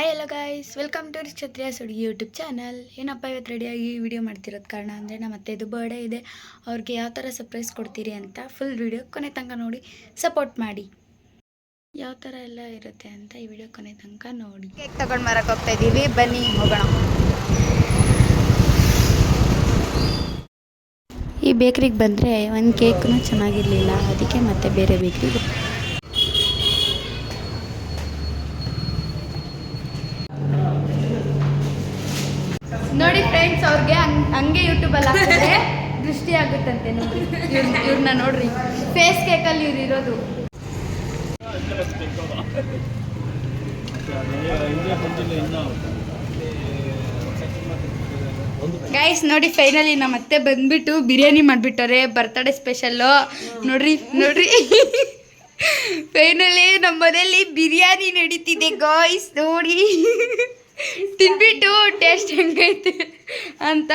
Hi hello guys, welcome to Kshatriya Sudugi YouTube channel. ಏನಪ್ಪ ಇವತ್ತು ರೆಡಿಯಾಗಿ ವಿಡಿಯೋ ಮಾಡ್ತಿರೋದು ಕಾರಣ ಅಂದರೆ ನಮ್ಮ ಅತ್ತೆದು ಬರ್ಡೇ ಇದೆ. ಅವ್ರಿಗೆ ಯಾವ ಥರ ಸರ್ಪ್ರೈಸ್ ಕೊಡ್ತೀರಿ ಅಂತ ಫುಲ್ ವಿಡಿಯೋ ಕೊನೆ ತನಕ ನೋಡಿ ಸಪೋರ್ಟ್ ಮಾಡಿ. ಯಾವ ಥರ ಎಲ್ಲ ಇರುತ್ತೆ ಅಂತ ಈ ವಿಡಿಯೋ ಕೊನೆ ತನಕ ನೋಡಿ. ಕೇಕ್ ತಗೊಂಡು ಮಾರಕ್ಕೆ ಹೋಗ್ತಾ ಇದ್ದೀವಿ, ಬನ್ನಿ ಹೋಗೋಣ. ಈ ಬೇಕ್ರಿಗೆ ಬಂದರೆ ಒಂದು ಕೇಕ್ನೂ ಚೆನ್ನಾಗಿರಲಿಲ್ಲ, ಅದಕ್ಕೆ ಮತ್ತೆ ಬೇರೆ ಬೇಕ್ರಿಗೆ ನೋಡಿ ಫ್ರೆಂಡ್ಸ್. ಅವ್ರಿಗೆ ಹಂಗೆ ಯೂಟ್ಯೂಬಲ್ಲಿ ಹಾಕಿದ್ರೆ ದೃಷ್ಟಿ ಆಗುತ್ತಂತೆ. ನೋಡ್ರಿ ಇವ್ರನ್ನ ನೋಡ್ರಿ, ಫೇಸ್ ಕೇಕಲ್ಲಿ ಇವ್ರು ಇರೋದು. ಗೈಸ್ ನೋಡಿ, ಫೈನಲಿ ನಮ್ಮ ಅತ್ತೆ ಬಂದ್ಬಿಟ್ಟು ಬಿರಿಯಾನಿ ಮಾಡಿಬಿಟ್ಟವ್ರೆ, ಬರ್ತ್ಡೇ ಸ್ಪೆಷಲ್ಲು. ನೋಡ್ರಿ ನೋಡ್ರಿ ಫೈನಲಿ ನಮ್ಮ ಮನೇಲಿ ಬಿರಿಯಾನಿ ನಡೀತಿದೆ ಗಾಯ್ಸ್. ನೋಡಿ ತಿನ್ಬಿಟ್ಟು ಟೇಸ್ಟ್ ಹೆಂಗೈತೆ ಅಂತ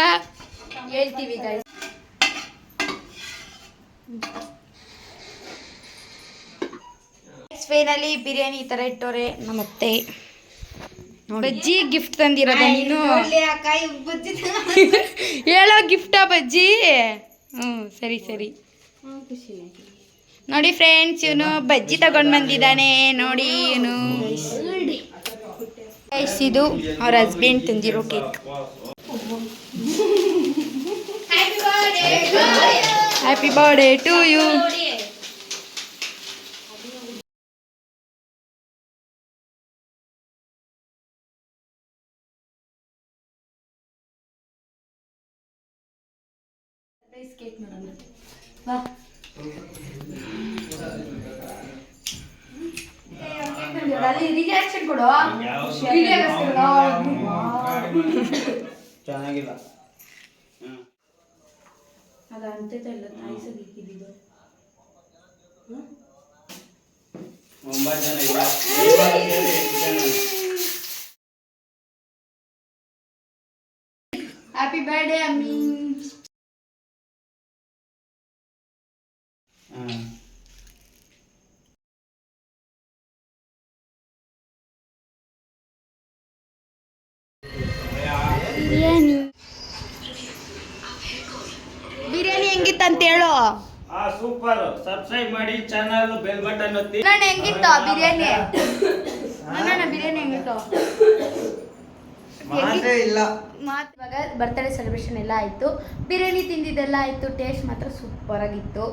ಹೇಳ್ತೀವಿ ಗೈಸ್. ಫೈನಲಿ ಬಿರಿಯಾನಿ ಈ ಥರ ಇಟ್ಟವ್ರೆ ನಮ್ಮತ್ತೆ. ಬಜ್ಜಿ ಗಿಫ್ಟ್ ತಂದಿರೋದ ನೀನು? ಹೇಳೋ ಗಿಫ್ಟಾ ಬಜ್ಜಿ? ಹ್ಞೂ ಸರಿ ಸರಿ. ನೋಡಿ ಫ್ರೆಂಡ್ಸ್, ಇವನು ಬಜ್ಜಿ ತಗೊಂಡು ಬಂದಿದ್ದಾನೆ. ನೋಡಿ ಇವನು ಇದು ಅವ್ರ ಹಸ್ಬೆಂಡ್ ತಂದಿರೋ cake. Happy birthday to you. Cake ನೋಡೋಣ ಬಾ. ರಿಯಾಕ್ಷನ್ ಕೊಡು. ಚೆನ್ನಾಗಿಲ್ಲ ಅದು ಅಂತೆಲ್ಲ ತಾಯಿಸದಿಕ್ಕಿದ್ದು. ಹ್ಯಾಪಿ ಬರ್ಡೇ ಅಮ್ಮಿ. ಬಿರಿಯಾನಿ ಹೆಂಗಿತ್ತಂತ ಹೇಳು. ಸೂಪರ್. ಸಬ್ಸ್ಕ್ರೈಬ್ ಮಾಡಿ ಚಾನಲ್, ಬೆಲ್ ಬಟನ್ ಒತ್ತಿ. ನಾನು ಹೆಂಗಿತ್ತು ಬಿರಿಯಾನಿ? ನಾನು ಬಿರಿಯಾನಿ ಹೆಂಗಿತ್ತು? ಇವಾಗ ಬರ್ತ್ಡೇ ಸೆಲೆಬ್ರೇಷನ್ ಎಲ್ಲ ಆಯಿತು, ಬಿರಿಯಾನಿ ತಿಂದಿದ್ದೆಲ್ಲ ಆಯಿತು. ಟೇಸ್ಟ್ ಮಾತ್ರ ಸೂಪರ್ ಆಗಿತ್ತು.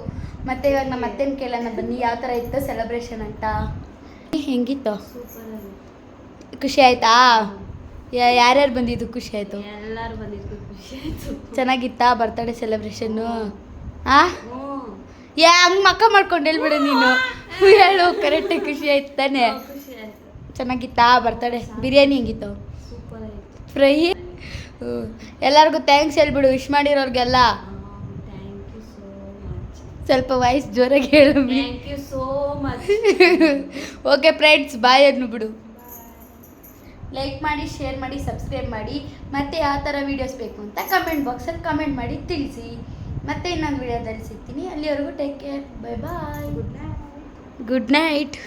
ಮತ್ತು ಇವಾಗ ನಮ್ಮ ಅತ್ತೆನ ಕೇಳೋಣ ಬನ್ನಿ, ಯಾವ ಥರ ಇತ್ತು ಸೆಲೆಬ್ರೇಷನ್ ಅಂತ. ಹೆಂಗಿತ್ತು? ಖುಷಿ ಆಯ್ತಾ? ಯಾರ್ಯಾರು ಬಂದಿದ್ದು ಖುಷಿ ಆಯಿತು? ಎಲ್ಲರೂ ಬಂದಿದ್ದು ಖುಷಿ ಆಯಿತು. ಚೆನ್ನಾಗಿತ್ತಾ ಬರ್ತ್ಡೇ ಸೆಲೆಬ್ರೇಷನ್ನು? ಹಂಗೆ ಮಕ್ಕ ಮಾಡ್ಕೊಂಡು ಹೇಳ್ಬಿಡು ನೀನು. ಹೇಳು ಕರೆಕ್ಟಾಗಿ. ಖುಷಿ ಆಯ್ತು ತಾನೆ? ಖುಷಿ ಆಯಿತು. ಚೆನ್ನಾಗಿತ್ತಾ ಬರ್ತ್ಡೇ? ಬಿರಿಯಾನಿ ಹೆಂಗಿತ್ತು? ಸೂಪರ್ ಆಯಿತು. ಫ್ರೈ. ಎಲ್ಲರಿಗೂ ಥ್ಯಾಂಕ್ಸ್ ಹೇಳ್ಬಿಡು, ವಿಶ್ ಮಾಡಿರೋರಿಗೆಲ್ಲ. Thank you so much. ಸ್ವಲ್ಪ ವಾಯ್ಸ್ ಜೋರಾಗಿ ಹೇಳು. Thank you so much. Okay friends, bye ಅನ್ನು ಬಿಡು. ಲೈಕ್ ಮಾಡಿ, ಶೇರ್ ಮಾಡಿ, ಸಬ್ಸ್ಕ್ರೈಬ್ ಮಾಡಿ. ಮತ್ತು ಯಾವ ಥರ ವೀಡಿಯೋಸ್ ಬೇಕು ಅಂತ ಕಮೆಂಟ್ ಬಾಕ್ಸಲ್ಲಿ ಕಮೆಂಟ್ ಮಾಡಿ ತಿಳಿಸಿ. ಮತ್ತೆ ಇನ್ನೊಂದು ವಿಡಿಯೋದಲ್ಲಿ ಸಿಗ್ತೀನಿ. ಅಲ್ಲಿವರೆಗೂ take care, bye bye, good night.